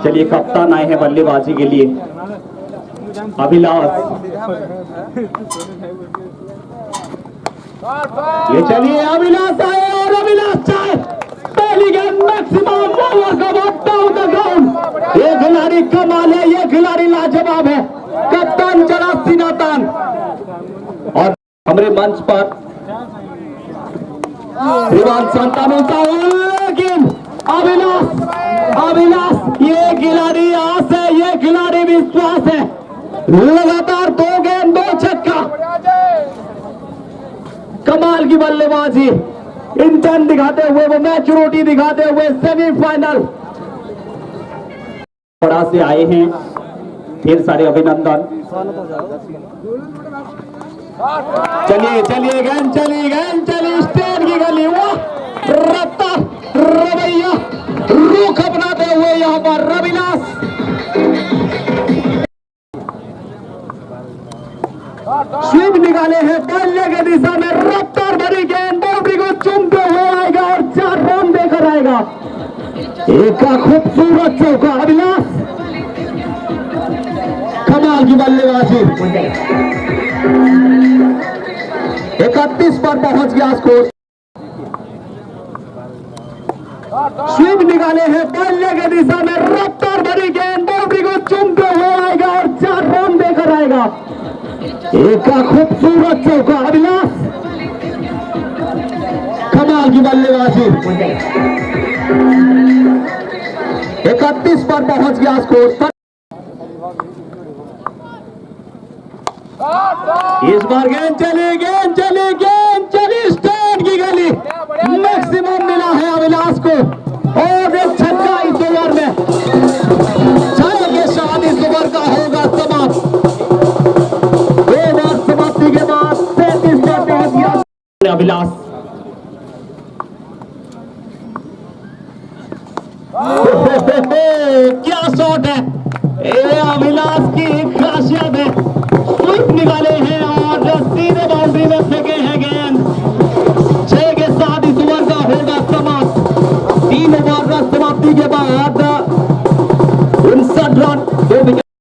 चलिए कप्तान आए हैं बल्लेबाजी के लिए, अभिलाष। ये चलिए अभिलाष आए और अभिलाष चाहे पहली गेंद मैक्सिमम बॉलर का डाउन द ग्राउंड। ये खिलाड़ी कमाल है, ये खिलाड़ी लाजवाब है। कप्तान चला सीनातान और हमारे मंच पर श्रीमान संतानु, लेकिन अभिलाष ये खिलाड़ी आस है, ये खिलाड़ी विश्वास है। लगातार 2 गेंद 2 छक्का, कमाल की बल्लेबाजी, इंटेंट दिखाते हुए, वो मैच्योरिटी दिखाते हुए सेमीफाइनल बड़ा से आए हैं। ढेर सारे अभिनंदन। चलिए गेंद चली स्टेन की गली, वो रफ्तार रवैया रुख अपनाते हुए यहाँ पर अभिलाष। स्वीप निकाले हैं बल्ले के दिशा में, रफ्तार भरी गेंद बाउंड्री को चूमते हुए आएगा और 4 रन देकर आएगा। एक खूबसूरत चौका, अभिलाष कमाल की बल्लेबाजी। 31 पर पहुंच गया स्कोर। स्वीप निकाले हैं बल्ले के दिशा में, रफ्तार भरी गेंद बाउंड्री को चूमते हुए आएगा और 4 रन देकर आएगा। एक खूबसूरत चौका, अभिलाष कमाल की बल्लेबाजी। 31 पर पहुंच गया स्कोर। इस बार गेंद चली स्टैंड की गली, मैक्सिमम मिला है अभिलाष को और एक छक्का इस ओवर में। छक्के के साथ इस ओवर का होगा समाप्त। 2 ओवर समाप्ति के बाद 33 पर पहुंच गया अभिलाष। क्या शॉट है, ये अभिलाष की खासियत है। स्वीप निकाले हैं और सीधे बाउंड्री में फेंके हैं गेंद। 6 के साथ इस ओवर का होगा समाप्त। 3 ओवर समाप्ति के बाद 59 रन।